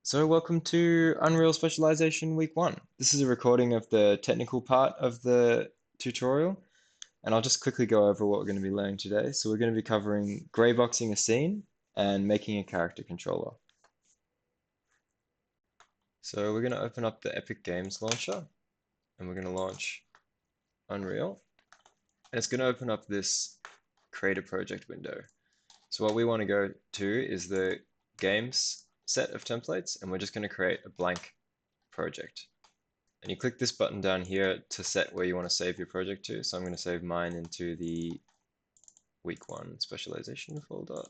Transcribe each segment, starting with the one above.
So welcome to Unreal Specialization Week 1. This is a recording of the technical part of the tutorial, and I'll just quickly go over what we're going to be learning today. So we're going to be covering greyboxing a scene and making a character controller. So we're going to open up the Epic Games launcher, and we're going to launch Unreal, and it's going to open up this Create a Project window. So what we want to go to is the Games set of templates, and we're just going to create a blank project. And you click this button down here to set where you want to save your project to. So I'm going to save mine into the week 1 specialization folder.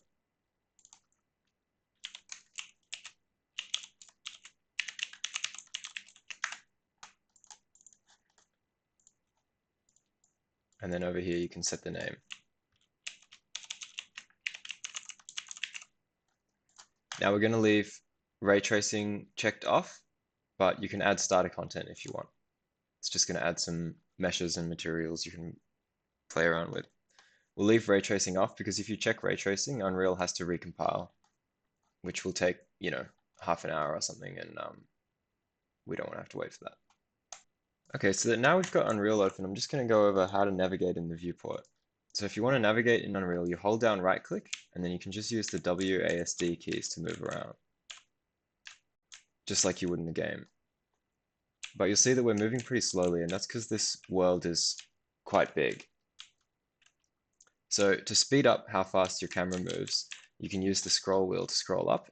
And then over here you can set the name. Now we're going to leave ray tracing checked off, but you can add starter content if you want. It's just going to add some meshes and materials you can play around with. We'll leave ray tracing off because if you check ray tracing, Unreal has to recompile, which will take, half an hour or something, and we don't want to have to wait for that. Okay, so that now we've got Unreal open, I'm just going to go over how to navigate in the viewport. So if you want to navigate in Unreal, you hold down right click, and then you can just use the WASD keys to move around, just like you would in the game. But you'll see that we're moving pretty slowly, and that's because this world is quite big. So to speed up how fast your camera moves, you can use the scroll wheel to scroll up,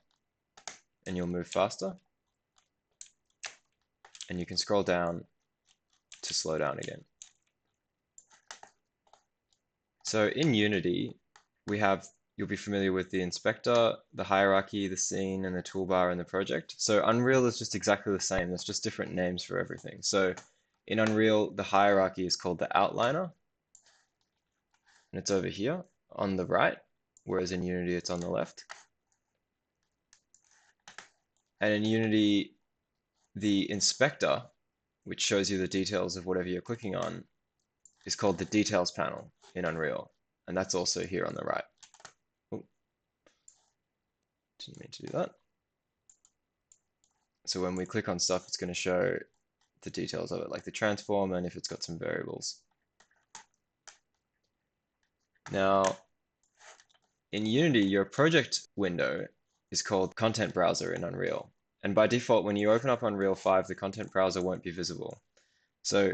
and you'll move faster. And you can scroll down to slow down again. So in Unity, you'll be familiar with the inspector, the hierarchy, the scene, and the toolbar and the project. So Unreal is just exactly the same. There's just different names for everything. So in Unreal, the hierarchy is called the outliner, and it's over here on the right, whereas in Unity, it's on the left. And in Unity, the inspector, which shows you the details of whatever you're clicking on, is called the details panel in Unreal. And that's also here on the right. Ooh. Didn't mean to do that. So when we click on stuff, it's going to show the details of it, like the transform and if it's got some variables. Now, in Unity, your project window is called Content Browser in Unreal. And by default, when you open up Unreal 5, the content browser won't be visible. So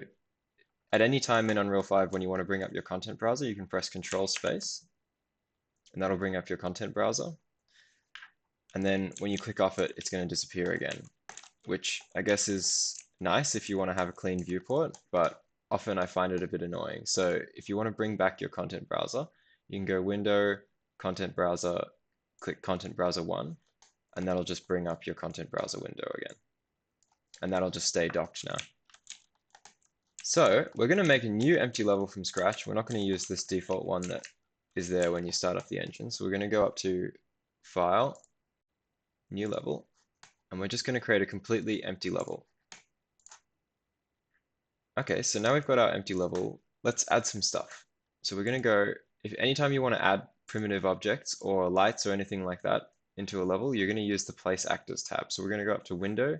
at any time in Unreal 5, when you want to bring up your content browser, you can press Control Space, and that'll bring up your content browser. And then when you click off it, it's going to disappear again, which I guess is nice if you want to have a clean viewport, but often I find it a bit annoying. So if you want to bring back your content browser, you can go Window, Content Browser, click Content Browser 1, and that'll just bring up your content browser window again. And that'll just stay docked now. So we're going to make a new empty level from scratch. We're not going to use this default one that is there when you start up the engine. So we're going to go up to File, New Level, and we're just going to create a completely empty level. Okay, so now we've got our empty level. Let's add some stuff. So we're going to go, if anytime you want to add primitive objects or lights or anything like that into a level, you're going to use the Place Actors tab. So we're going to go up to Window,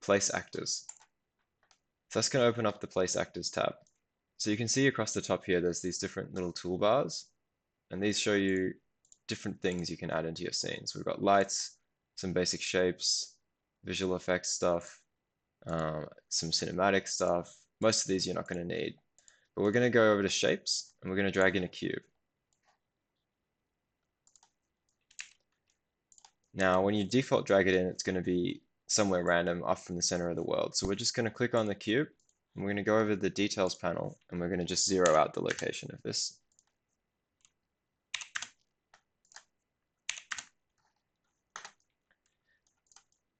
Place Actors. So that's going to open up the Place Actors tab. So you can see across the top here, there's these different little toolbars, and these show you different things you can add into your scene. So we've got lights, some basic shapes, visual effects stuff, some cinematic stuff. Most of these you're not going to need, but we're going to go over to shapes, and we're going to drag in a cube. Now, when you default drag it in, it's going to be somewhere random off from the center of the world. So we're just going to click on the cube, and we're going to go over the details panel, and we're going to just zero out the location of this.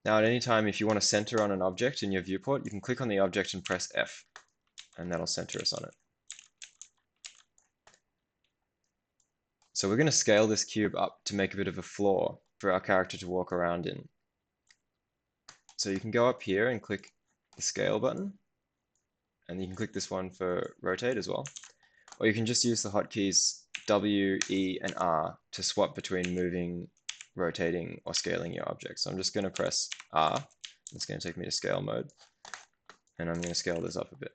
Now, at any time, if you want to center on an object in your viewport, you can click on the object and press F, and that'll center us on it. So we're going to scale this cube up to make a bit of a floor for our character to walk around in. So you can go up here and click the scale button, and you can click this one for rotate as well. Or you can just use the hotkeys W, E, and R to swap between moving rotating or scaling your object. So I'm just going to press R. It's going to take me to scale mode. And I'm going to scale this up a bit.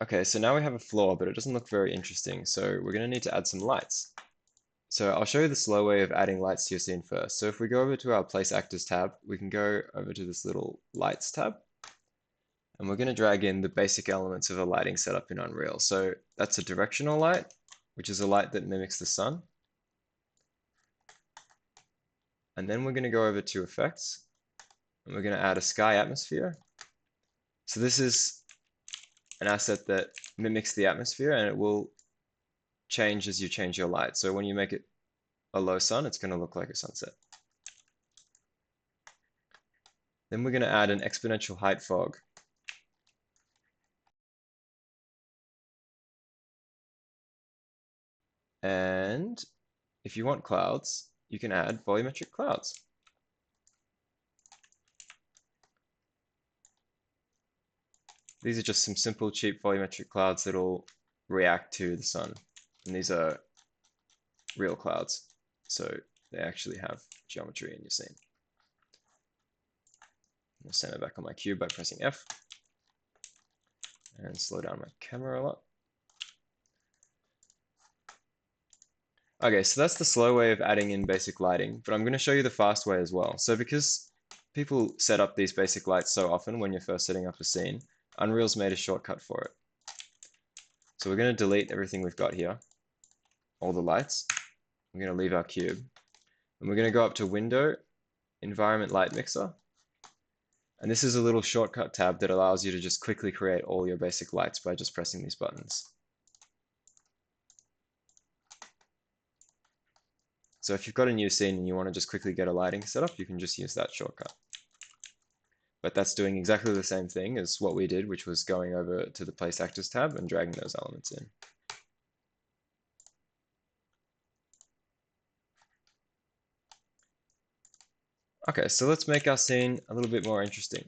Okay, so now we have a floor, but it doesn't look very interesting. So we're going to need to add some lights. So I'll show you the slow way of adding lights to your scene first. So if we go over to our Place Actors tab, we can go over to this little Lights tab. And we're going to drag in the basic elements of a lighting setup in Unreal. So that's a directional light, which is a light that mimics the sun. And then we're going to go over to Effects, and we're going to add a sky atmosphere. So this is an asset that mimics the atmosphere, and it will change as you change your light. So when you make it a low sun, it's going to look like a sunset. Then we're going to add an exponential height fog. And if you want clouds, you can add volumetric clouds. These are just some simple, cheap volumetric clouds that'll react to the sun. And these are real clouds, so they actually have geometry in your scene. I'm going to stand it back on my cube by pressing F and slow down my camera a lot. Okay, so that's the slow way of adding in basic lighting, but I'm going to show you the fast way as well. So because people set up these basic lights so often when you're first setting up a scene, Unreal's made a shortcut for it. So we're going to delete everything we've got here, all the lights. We're going to leave our cube, and we're going to go up to Window, Environment Light Mixer. And this is a little shortcut tab that allows you to just quickly create all your basic lights by just pressing these buttons. So if you've got a new scene and you want to just quickly get a lighting set up, you can just use that shortcut. But that's doing exactly the same thing as what we did, which was going over to the Place Actors tab and dragging those elements in. Okay, so let's make our scene a little bit more interesting.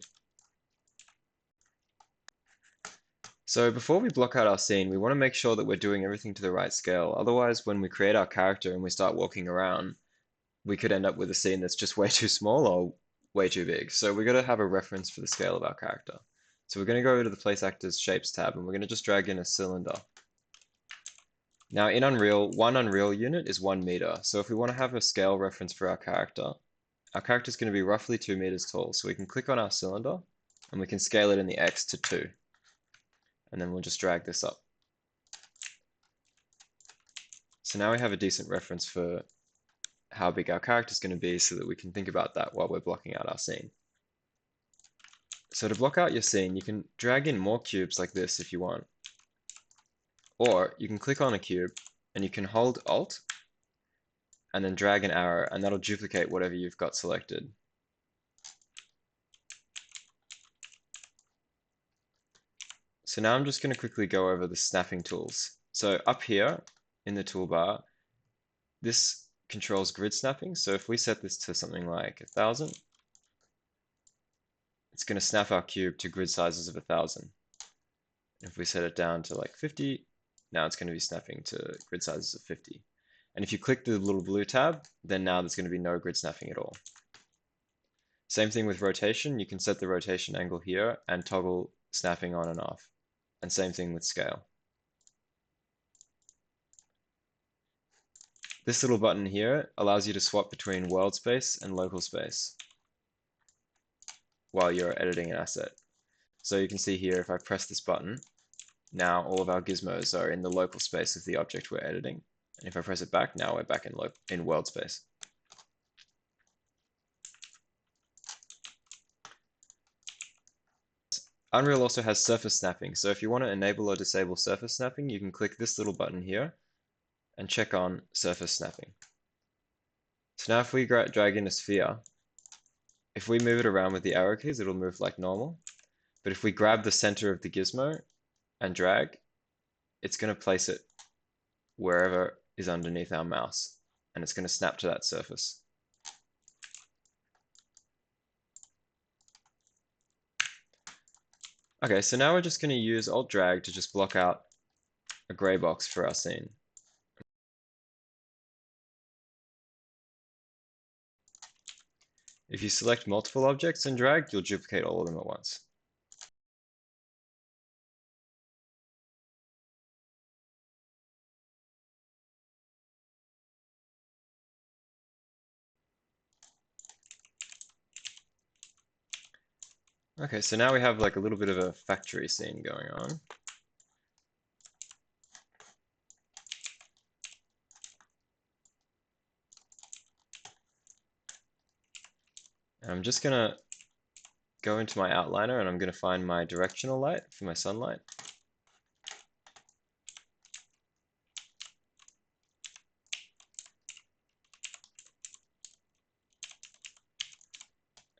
So before we block out our scene, we want to make sure that we're doing everything to the right scale. Otherwise, when we create our character and we start walking around, we could end up with a scene that's just way too small or way too big. So we're going to have a reference for the scale of our character. So we're going to go over to the Place Actors Shapes tab, and we're going to just drag in a cylinder. Now in Unreal, one Unreal unit is 1 meter. So if we want to have a scale reference for our character is going to be roughly 2 meters tall. So we can click on our cylinder, and we can scale it in the X to 2. And then we'll just drag this up. So now we have a decent reference for how big our character is going to be so that we can think about that while we're blocking out our scene. So to block out your scene, you can drag in more cubes like this if you want. Or you can click on a cube and you can hold Alt and then drag an arrow, and that'll duplicate whatever you've got selected. So now I'm just going to quickly go over the snapping tools. So up here in the toolbar, this controls grid snapping. So if we set this to something like 1,000, it's going to snap our cube to grid sizes of 1,000. If we set it down to like 50, now it's going to be snapping to grid sizes of 50. And if you click the little blue tab, then now there's going to be no grid snapping at all. Same thing with rotation. You can set the rotation angle here and toggle snapping on and off. And same thing with scale. This little button here allows you to swap between world space and local space while you're editing an asset. So you can see here, if I press this button, now all of our gizmos are in the local space of the object we're editing. And if I press it back, now we're back in world space. Unreal also has surface snapping. So if you want to enable or disable surface snapping, you can click this little button here and check on surface snapping. So now if we drag in a sphere, if we move it around with the arrow keys, it'll move like normal. But if we grab the center of the gizmo and drag, it's going to place it wherever is underneath our mouse, and it's going to snap to that surface. Okay, so now we're just going to use Alt Drag to just block out a gray box for our scene. If you select multiple objects and drag, you'll duplicate all of them at once. Okay, so now we have like a little bit of a factory scene going on. And I'm just gonna go into my outliner and I'm gonna find my directional light for my sunlight.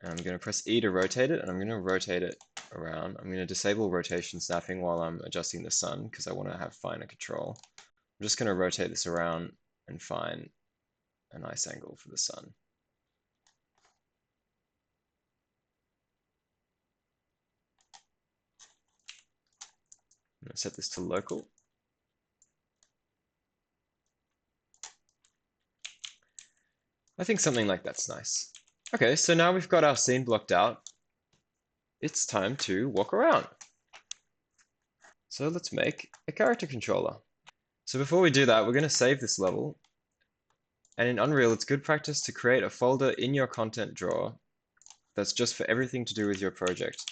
And I'm going to press E to rotate it, and I'm going to rotate it around. I'm going to disable rotation snapping while I'm adjusting the sun because I want to have finer control. I'm just going to rotate this around and find a nice angle for the sun. I'm going to set this to local. I think something like that's nice. Okay, so now we've got our scene blocked out. It's time to walk around. So let's make a character controller. So before we do that, we're going to save this level. And in Unreal, it's good practice to create a folder in your content drawer that's just for everything to do with your project.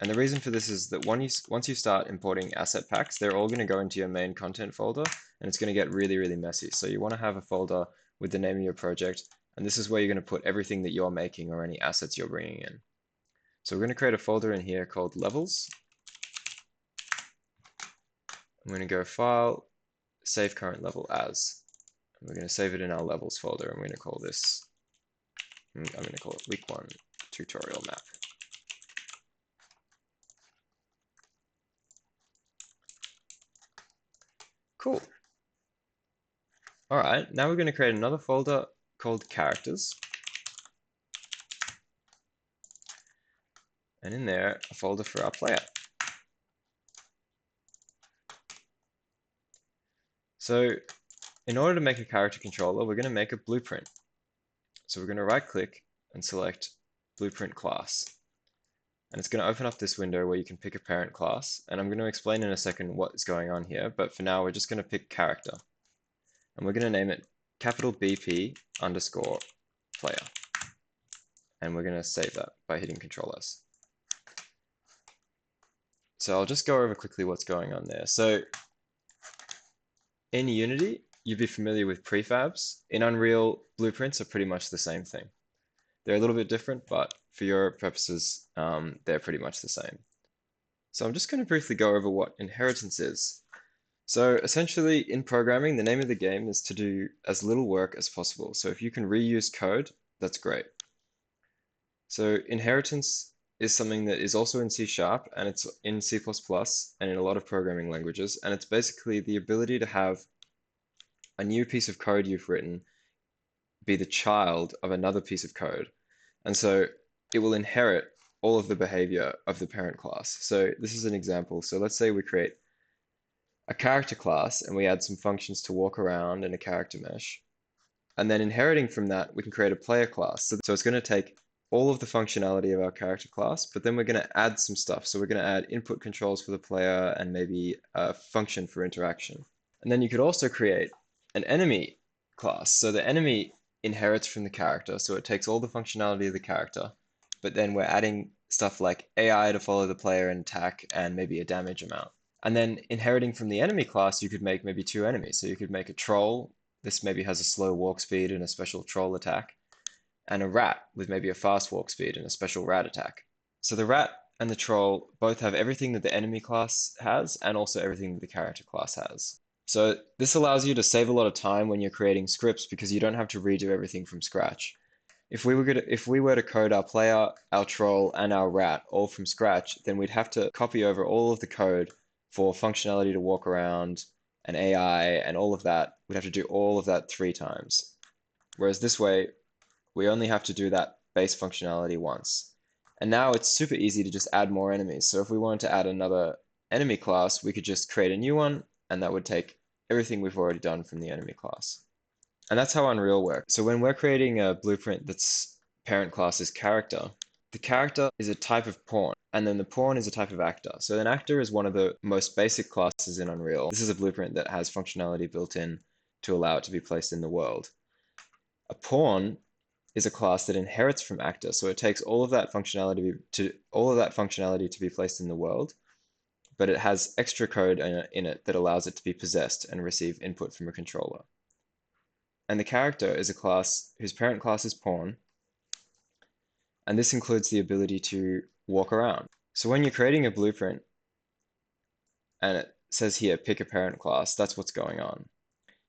And the reason for this is that once you start importing asset packs, they're all going to go into your main content folder, and it's going to get really, really messy. So you want to have a folder with the name of your project, and this is where you're going to put everything that you're making or any assets you're bringing in. So we're going to create a folder in here called Levels. I'm going to go File, Save Current Level As. And we're going to save it in our Levels folder, and we're going to call this, I'm going to call it Week 1 Tutorial Map. Cool. All right, now we're going to create another folder called Characters. And in there, a folder for our player. So in order to make a character controller, we're going to make a blueprint. So we're going to right click and select Blueprint Class. And it's going to open up this window where you can pick a parent class. And I'm going to explain in a second what is going on here. But for now, we're just going to pick character. And we're going to name it capital BP underscore player. And we're going to save that by hitting Control S. So I'll just go over quickly what's going on there. So in Unity, you'd be familiar with prefabs. In Unreal, blueprints are pretty much the same thing. They're a little bit different, but for your purposes, they're pretty much the same. So I'm just going to briefly go over what inheritance is. So essentially, in programming, the name of the game is to do as little work as possible. So if you can reuse code, that's great. So inheritance is something that is also in C# and it's in C++ and in a lot of programming languages. And it's basically the ability to have a new piece of code you've written be the child of another piece of code. And so it will inherit all of the behavior of the parent class. So this is an example. So let's say we create a character class and we add some functions to walk around in a character mesh. And then inheriting from that, we can create a player class. So it's going to take all of the functionality of our character class, but then we're going to add some stuff. So we're going to add input controls for the player and maybe a function for interaction. And then you could also create an enemy class. So the enemy inherits from the character. So it takes all the functionality of the character, but then we're adding stuff like AI to follow the player and attack and maybe a damage amount. And then inheriting from the enemy class, you could make maybe two enemies. So you could make a troll. This maybe has a slow walk speed and a special troll attack, and a rat with maybe a fast walk speed and a special rat attack. So the rat and the troll both have everything that the enemy class has and also everything that the character class has. So this allows you to save a lot of time when you're creating scripts because you don't have to redo everything from scratch. If we were to code our player, our troll, and our rat all from scratch, then we'd have to copy over all of the code for functionality to walk around and AI and all of that. We'd have to do all of that 3 times. Whereas this way, we only have to do that base functionality once. And now it's super easy to just add more enemies. So if we wanted to add another enemy class, we could just create a new one, and that would take everything we've already done from the enemy class. And that's how Unreal works. So when we're creating a blueprint that's parent class is character, the character is a type of pawn, and then the pawn is a type of actor. So an actor is one of the most basic classes in Unreal. This is a blueprint that has functionality built in to allow it to be placed in the world. A pawn is a class that inherits from actor, so it takes all of that functionality to be placed in the world, but it has extra code in it that allows it to be possessed and receive input from a controller. And the character is a class whose parent class is pawn, and this includes the ability to walk around. So when you're creating a blueprint and it says here, pick a parent class, that's what's going on.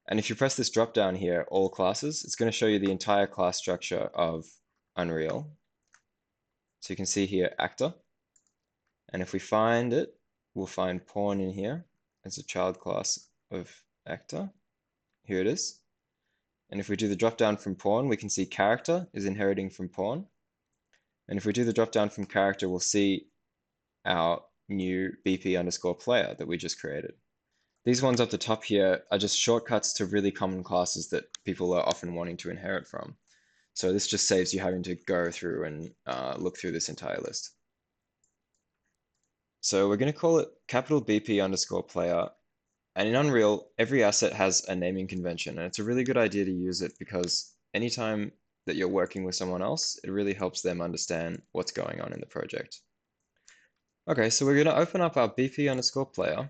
And if you press this drop down here, all classes, it's going to show you the entire class structure of Unreal. So you can see here, actor. And if we find it, we'll find pawn in here as a child class of actor. Here it is. And if we do the drop down from pawn, we can see character is inheriting from pawn. And if we do the drop down from character, we'll see our new BP underscore player that we just created. These ones up the top here are just shortcuts to really common classes that people are often wanting to inherit from. So this just saves you having to go through and look through this entire list. So we're going to call it capital BP underscore player. And in Unreal, every asset has a naming convention, and it's a really good idea to use it because anytime that you're working with someone else, it really helps them understand what's going on in the project. Okay, so we're going to open up our BP underscore player.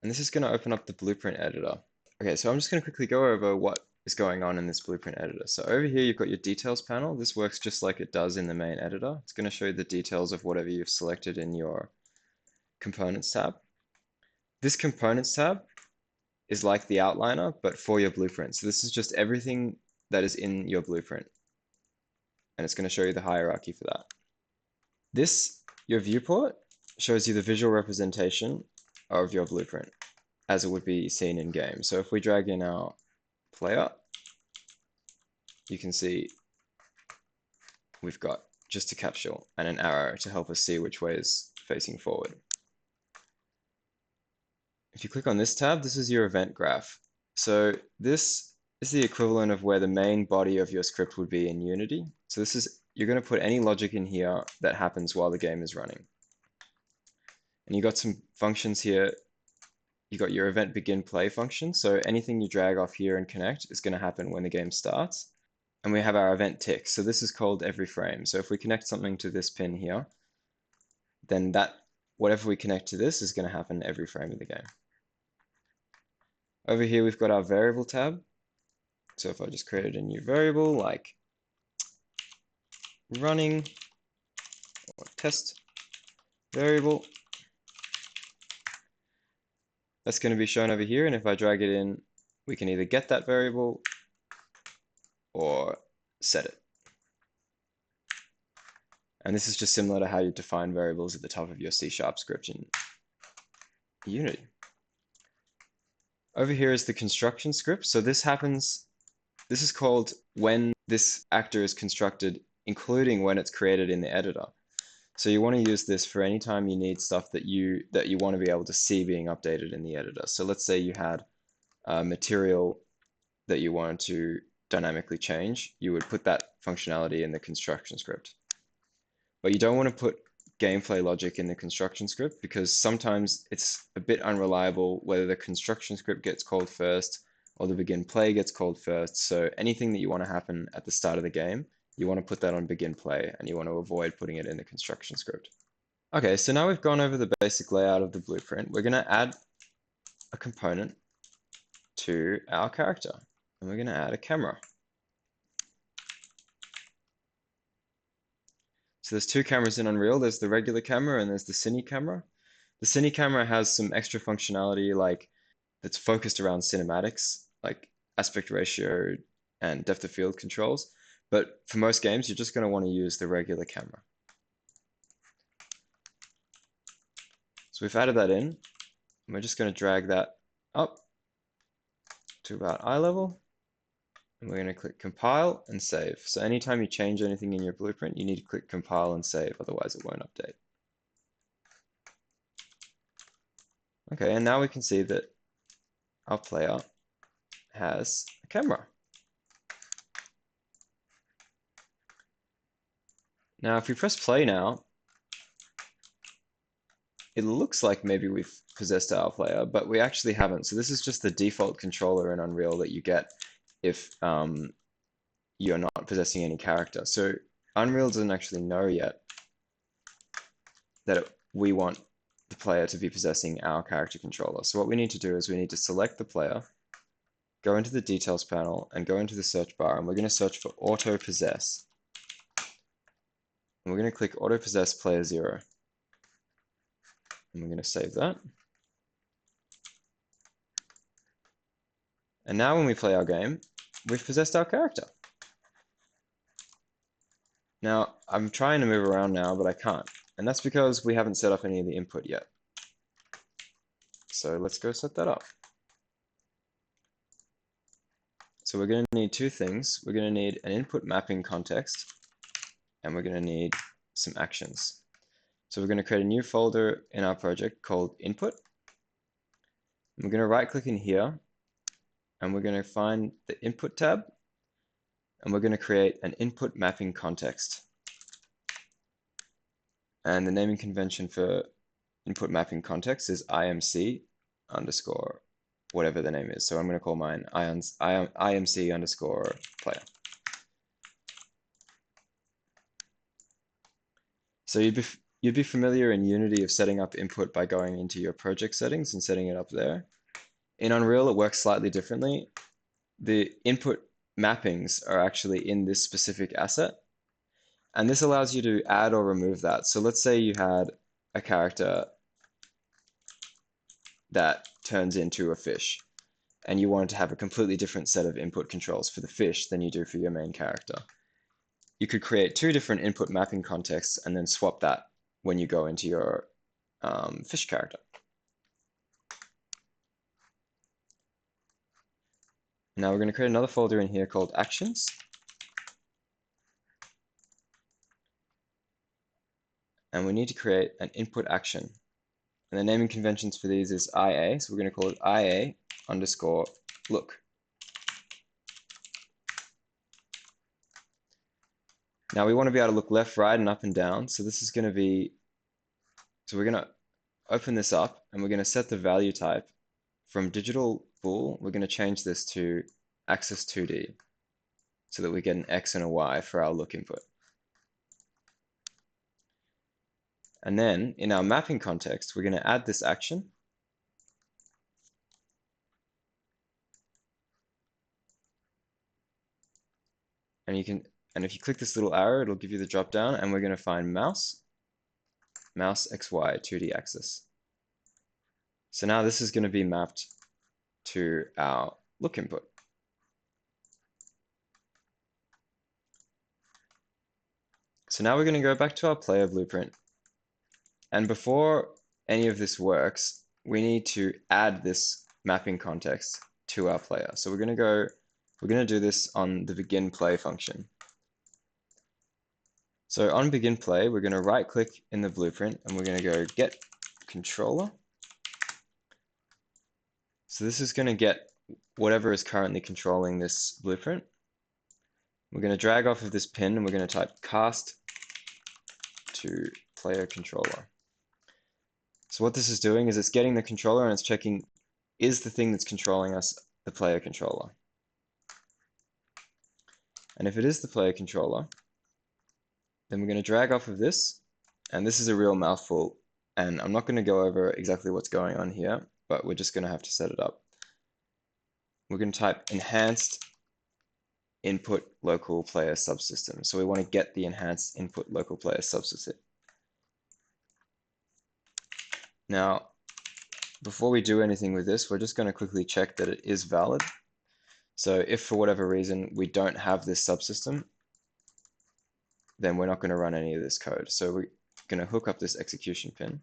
And this is going to open up the blueprint editor. Okay, so I'm just going to quickly go over what is going on in this blueprint editor. So over here, you've got your details panel. This works just like it does in the main editor. It's going to show you the details of whatever you've selected in your components tab. This components tab is like the outliner, but for your blueprint. So this is just everything that is in your blueprint. And it's going to show you the hierarchy for that. This, your viewport, shows you the visual representation of your blueprint as it would be seen in game. So if we drag in our player, you can see we've got just a capsule and an arrow to help us see which way is facing forward. If you click on this tab, this is your event graph. So this is the equivalent of where the main body of your script would be in Unity. So this is, you're going to put any logic in here that happens while the game is running. And you got some functions here. You got your event begin play function. So anything you drag off here and connect is going to happen when the game starts. And we have our event tick. So this is called every frame. So if we connect something to this pin here, then whatever we connect to this is going to happen every frame of the game. Over here, we've got our variable tab. So if I just created a new variable like running or test variable, that's going to be shown over here. And if I drag it in, we can either get that variable or set it. And this is just similar to how you define variables at the top of your C# script in Unity. Over here is the construction script. So this is called when this actor is constructed, including when it's created in the editor. So you want to use this for any time you need stuff that you want to be able to see being updated in the editor. So let's say you had material that you wanted to dynamically change, you would put that functionality in the construction script. But you don't want to put gameplay logic in the construction script because sometimes it's a bit unreliable whether the construction script gets called first or the begin play gets called first. So anything that you want to happen at the start of the game, you want to put that on begin play and you want to avoid putting it in the construction script. Okay, so now we've gone over the basic layout of the blueprint. We're going to add a component to our character and we're going to add a camera. So there's two cameras in Unreal. There's the regular camera and there's the cine camera. The cine camera has some extra functionality like that's focused around cinematics, like aspect ratio and depth of field controls. But for most games, you're just going to want to use the regular camera. So we've added that in. And we're just going to drag that up to about eye level. And we're going to click compile and save. So anytime you change anything in your blueprint, you need to click compile and save, otherwise it won't update. Okay, and now we can see that our player has a camera. Now, if we press play now, it looks like maybe we've possessed our player, but we actually haven't. So this is just the default controller in Unreal that you get if you're not possessing any character. So Unreal doesn't actually know yet that we want the player to be possessing our character controller. So what we need to do is we need to select the player, go into the details panel, and go into the search bar, and we're going to search for auto possess. And we're going to click auto possess player 0. And we're going to save that. And now when we play our game, we've possessed our character. Now, I'm trying to move around now, but I can't. And that's because we haven't set up any of the input yet. So let's go set that up. So we're going to need two things. We're going to need an input mapping context, and we're going to need some actions. So we're going to create a new folder in our project called input. We're going to right click in here, and we're going to find the input tab, and we're going to create an input mapping context. And the naming convention for input mapping context is IMC underscore whatever the name is. So I'm going to call mine IMC underscore player. So you'd be familiar in Unity of setting up input by going into your project settings and setting it up there. In Unreal, it works slightly differently. The input mappings are actually in this specific asset. And this allows you to add or remove that. So let's say you had a character that turns into a fish, and you wanted to have a completely different set of input controls for the fish than you do for your main character. You could create two different input mapping contexts and then swap that when you go into your fish character. Now we're going to create another folder in here called actions. And we need to create an input action. And the naming conventions for these is IA, so we're going to call it IA underscore look. Now we want to be able to look left, right, and up and down. So this is going to be, so we're going to open this up, and we're going to set the value type from digital bool. We're going to change this to axis 2D so that we get an X and a Y for our look input. And then in our mapping context, we're going to add this action. And if you click this little arrow, it'll give you the drop down, and we're going to find mouse XY 2D axis. So now this is going to be mapped to our look input. So now we're going to go back to our player blueprint. And before any of this works, we need to add this mapping context to our player. So we're going to do this on the begin play function. So on begin play, we're going to right click in the blueprint, and we're going to go get controller. So this is going to get whatever is currently controlling this blueprint. We're going to drag off of this pin, and we're going to type cast to player controller. So what this is doing is it's getting the controller and it's checking, is the thing that's controlling us the player controller? And if it is the player controller, then we're going to drag off of this, and this is a real mouthful, and I'm not going to go over exactly what's going on here, but we're just going to have to set it up. We're going to type enhanced input local player subsystem. So we want to get the enhanced input local player subsystem. Now, before we do anything with this, we're just going to quickly check that it is valid. So if for whatever reason we don't have this subsystem, then we're not going to run any of this code. So we're going to hook up this execution pin.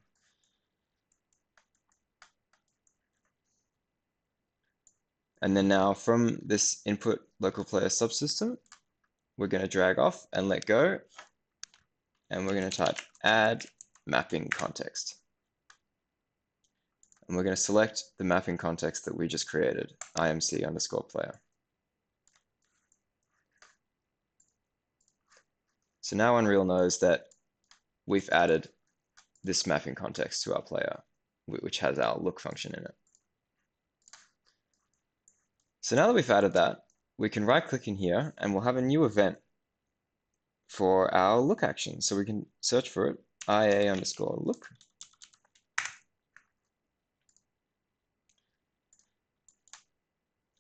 And then now from this input local player subsystem, we're going to drag off and let go. And we're going to type add mapping context. And we're going to select the mapping context that we just created, IMC_player. So now Unreal knows that we've added this mapping context to our player, which has our look function in it. So now that we've added that, we can right click in here and we'll have a new event for our look action. So we can search for it, IA_look.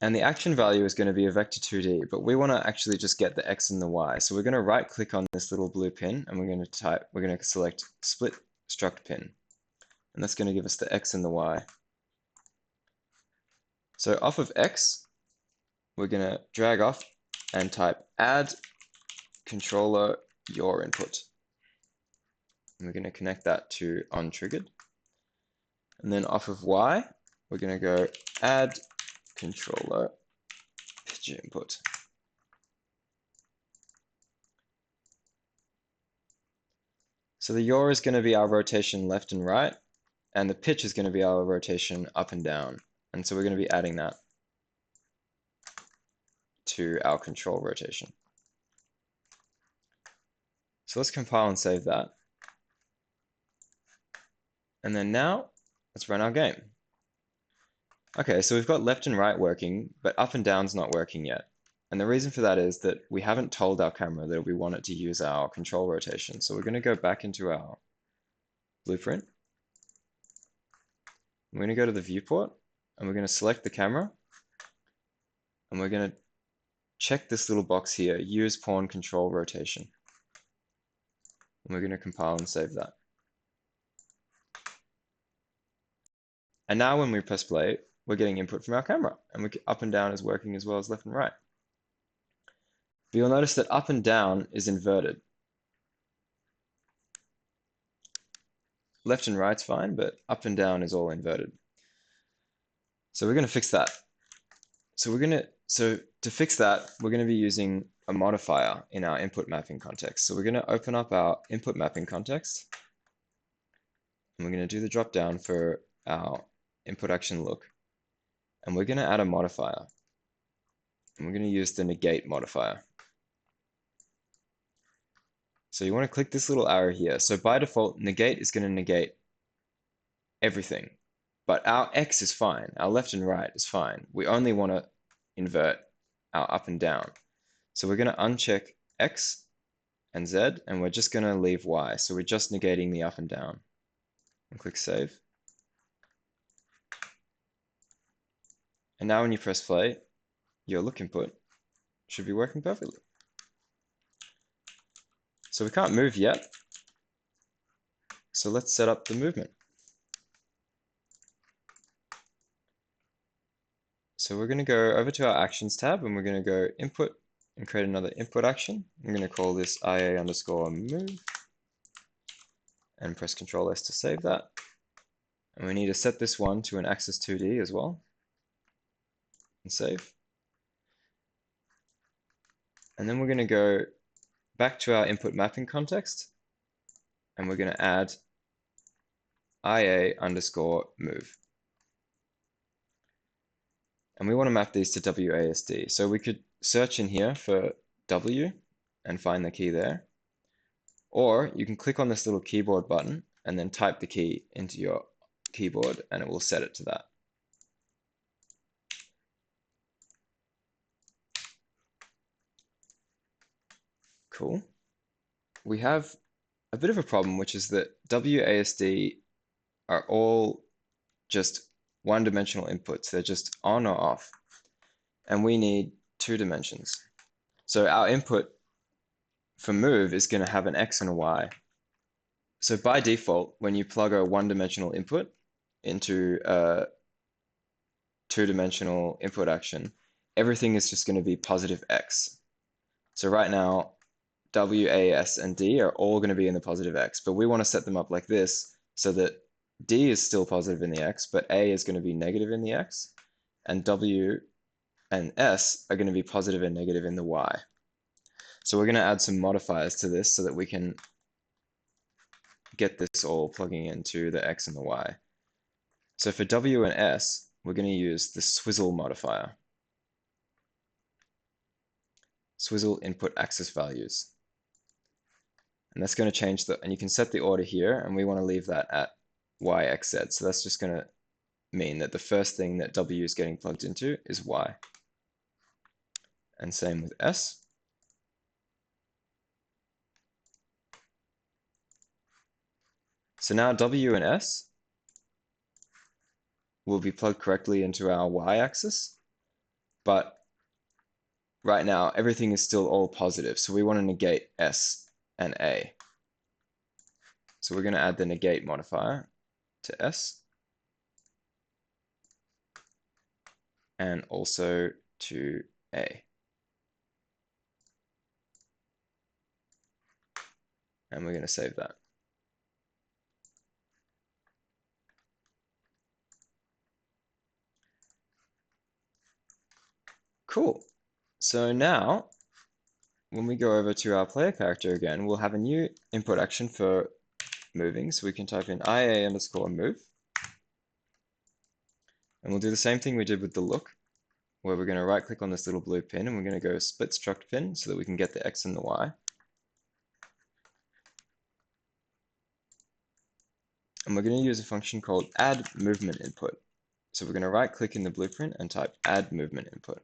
And the action value is going to be a vector 2D, but we want to actually just get the X and the Y. So we're going to right click on this little blue pin and we're going to select split struct pin. And that's going to give us the X and the Y. So off of X, we're going to drag off and type add controller your input. And we're going to connect that to onTriggered. And then off of Y, we're going to go add controller pitch input. So the yaw is going to be our rotation left and right, and the pitch is going to be our rotation up and down. And so we're going to be adding that to our control rotation. So let's compile and save that. And then now, let's run our game. Okay, so we've got left and right working, but up and down's not working yet. And the reason for that is that we haven't told our camera that we want it to use our control rotation. So we're going to go back into our blueprint. We're going to go to the viewport, and we're going to select the camera. And we're going to check this little box here, use pawn control rotation. And we're going to compile and save that. And now when we press play, we're getting input from our camera, and up and down is working as well as left and right. But you'll notice that up and down is inverted. Left and right's fine, but up and down is all inverted. So we're going to fix that. So to fix that, we're going to be using a modifier in our input mapping context. So we're going to open up our input mapping context, and we're going to do the drop down for our input action look. And we're going to add a modifier. And we're going to use the negate modifier. So you want to click this little arrow here. So by default, negate is going to negate everything. But our X is fine. Our left and right is fine. We only want to invert our up and down. So we're going to uncheck X and Z, and we're just going to leave Y. So we're just negating the up and down. And click Save. And now when you press play, your look input should be working perfectly. So we can't move yet. So let's set up the movement. So we're going to go over to our Actions tab, and we're going to go Input and create another input action. I'm going to call this IA_move and press Ctrl S to save that. And we need to set this one to an axis 2D as well. And save. And then we're going to go back to our input mapping context, and we're going to add IA_move. And we want to map these to WASD. So we could search in here for W and find the key there. Or you can click on this little keyboard button and then type the key into your keyboard, and it will set it to that. Cool. We have a bit of a problem, which is that WASD are all just one-dimensional inputs. They're just on or off. And we need 2 dimensions. So our input for move is going to have an X and a Y. So by default, when you plug a one-dimensional input into a 2-dimensional input action, everything is just going to be positive X. So right now, W, A, S, and D are all going to be in the positive X, but we want to set them up like this so that D is still positive in the X, but A is going to be negative in the X, and W and S are going to be positive and negative in the Y. So we're going to add some modifiers to this so that we can get this all plugging into the X and the Y. So for W and S, we're going to use the swizzle modifier. Swizzle input axis values. And that's going to change and you can set the order here, and we want to leave that at Y, X, Z. So that's just going to mean that the first thing that W is getting plugged into is Y. And same with S. So now W and S will be plugged correctly into our Y-axis, but right now everything is still all positive, so we want to negate S and A. So we're going to add the negate modifier to S and also to A. And we're going to save that. Cool. So now, when we go over to our player character again, we'll have a new input action for moving. So we can type in IA_move. And we'll do the same thing we did with the look, where we're going to right click on this little blue pin and we're going to go split struct pin so that we can get the X and the Y. And we're going to use a function called add movement input. So we're going to right click in the blueprint and type add movement input.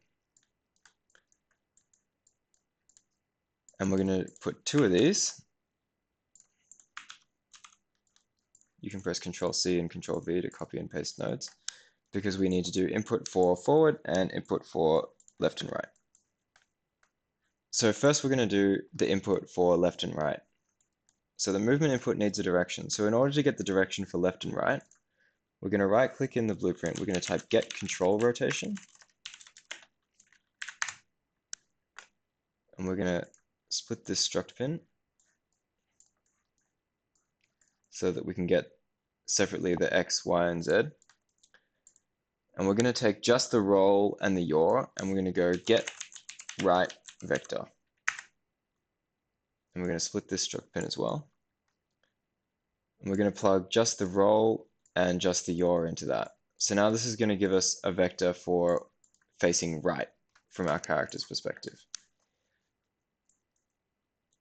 And we're going to put 2 of these. You can press Control C and Control V to copy and paste nodes, because we need to do input for forward and input for left and right. So first we're going to do the input for left and right. So the movement input needs a direction. So in order to get the direction for left and right, we're going to right click in the blueprint. We're going to type get control rotation. And we're going to split this struct pin so that we can get separately the X, Y, and Z. And we're going to take just the roll and the yaw, and we're going to go get right vector. And we're going to split this struct pin as well. And we're going to plug just the roll and just the yaw into that. So now this is going to give us a vector for facing right from our character's perspective.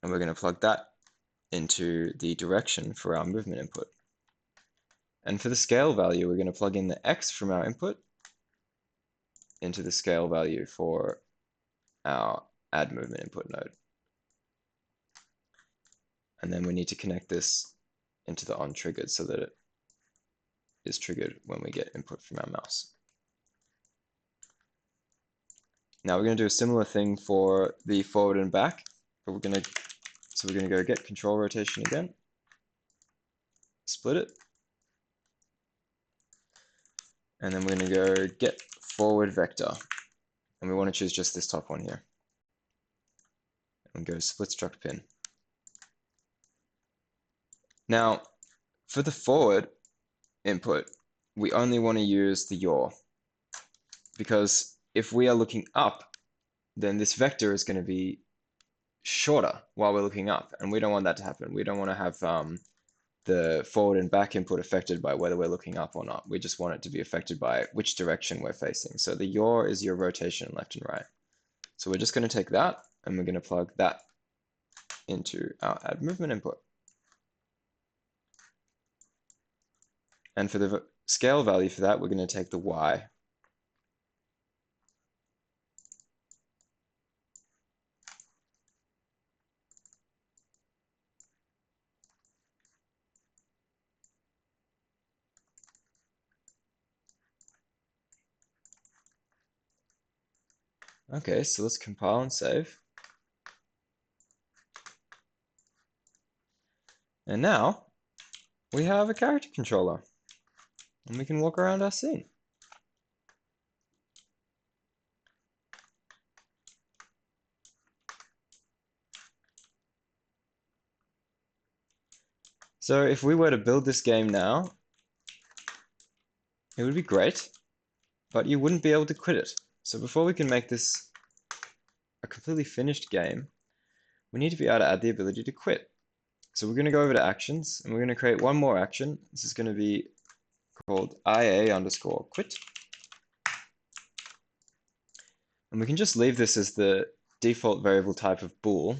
And we're going to plug that into the direction for our movement input. And for the scale value, we're going to plug in the X from our input into the scale value for our add movement input node. And then we need to connect this into the on triggered so that it is triggered when we get input from our mouse. Now we're going to do a similar thing for the forward and back, but we're going to go get control rotation again, split it, and then we're going to go get forward vector, and we want to choose just this top one here, and go split struct pin. Now, for the forward input, we only want to use the yaw, because if we are looking up, then this vector is going to be shorter while we're looking up, and we don't want that to happen. We don't want to have the forward and back input affected by whether we're looking up or not. We just want it to be affected by which direction we're facing. So the yaw is your rotation left and right. So we're just going to take that, and we're going to plug that into our add movement input. And for the scale value for that, we're going to take the Y. Okay, so let's compile and save. And now we have a character controller, and we can walk around our scene. So if we were to build this game now, it would be great, but you wouldn't be able to quit it. So before we can make this a completely finished game, we need to be able to add the ability to quit. So we're going to go over to actions, and we're going to create one more action. This is going to be called IA_quit. And we can just leave this as the default variable type of bool,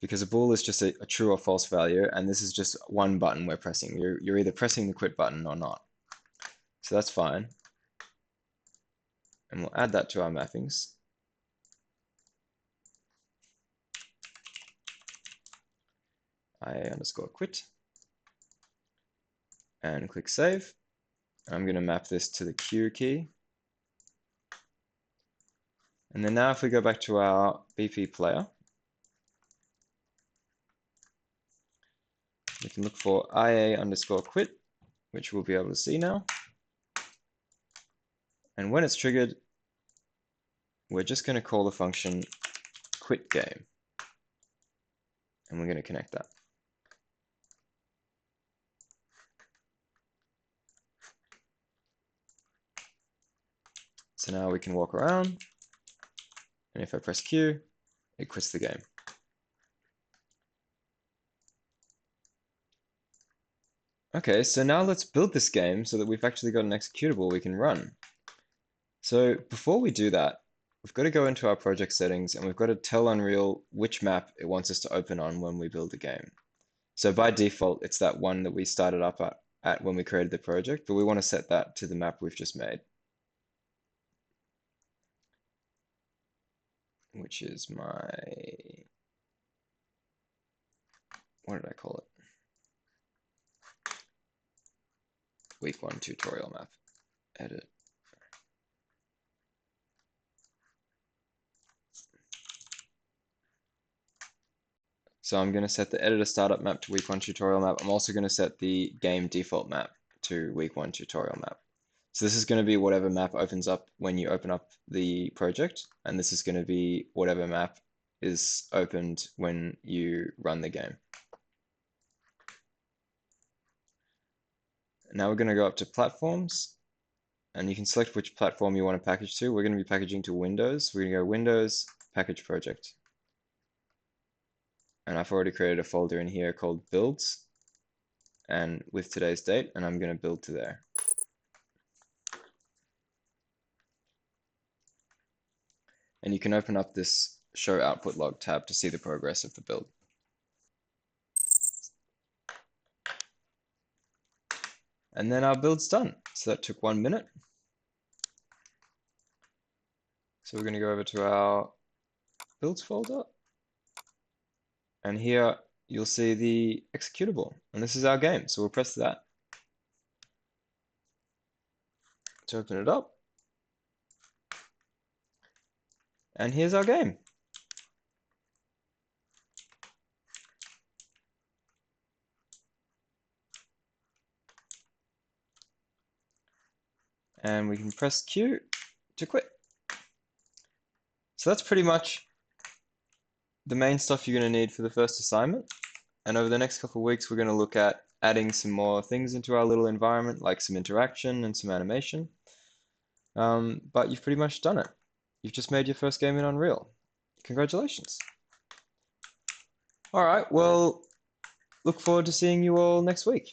because a bool is just a true or false value, and this is just one button we're pressing. You're either pressing the quit button or not. So that's fine. And we'll add that to our mappings. IA_quit. And click save. I'm going to map this to the Q key. And then now if we go back to our BP player, we can look for IA_quit, which we'll be able to see now. And when it's triggered, we're just going to call the function quitGame. And we're going to connect that. So now we can walk around, and if I press Q, it quits the game. Okay, so now let's build this game so that we've actually got an executable we can run. So before we do that, we've got to go into our project settings and we've got to tell Unreal which map it wants us to open on when we build the game. So by default, it's that one that we started up at when we created the project, but we want to set that to the map we've just made, which is my, what did I call it? Week 1 tutorial map. Edit. So I'm going to set the editor startup map to week 1 tutorial map. I'm also going to set the game default map to week 1 tutorial map. So this is going to be whatever map opens up when you open up the project, and this is going to be whatever map is opened when you run the game. Now we're going to go up to platforms, and you can select which platform you want to package to. We're going to be packaging to Windows. We're going to go Windows, Package Project. And I've already created a folder in here called Builds, and with today's date, and I'm going to build to there. And you can open up this Show Output Log tab to see the progress of the build. And then our build's done. So that took 1 minute. So we're going to go over to our builds folder. And here you'll see the executable. And this is our game. So we'll press that to open it up. And here's our game. And we can press Q to quit. So that's pretty much the main stuff you're going to need for the first assignment. And over the next couple of weeks, we're going to look at adding some more things into our little environment, like some interaction and some animation. But you've pretty much done it. You've just made your first game in Unreal. Congratulations. All right, well, look forward to seeing you all next week.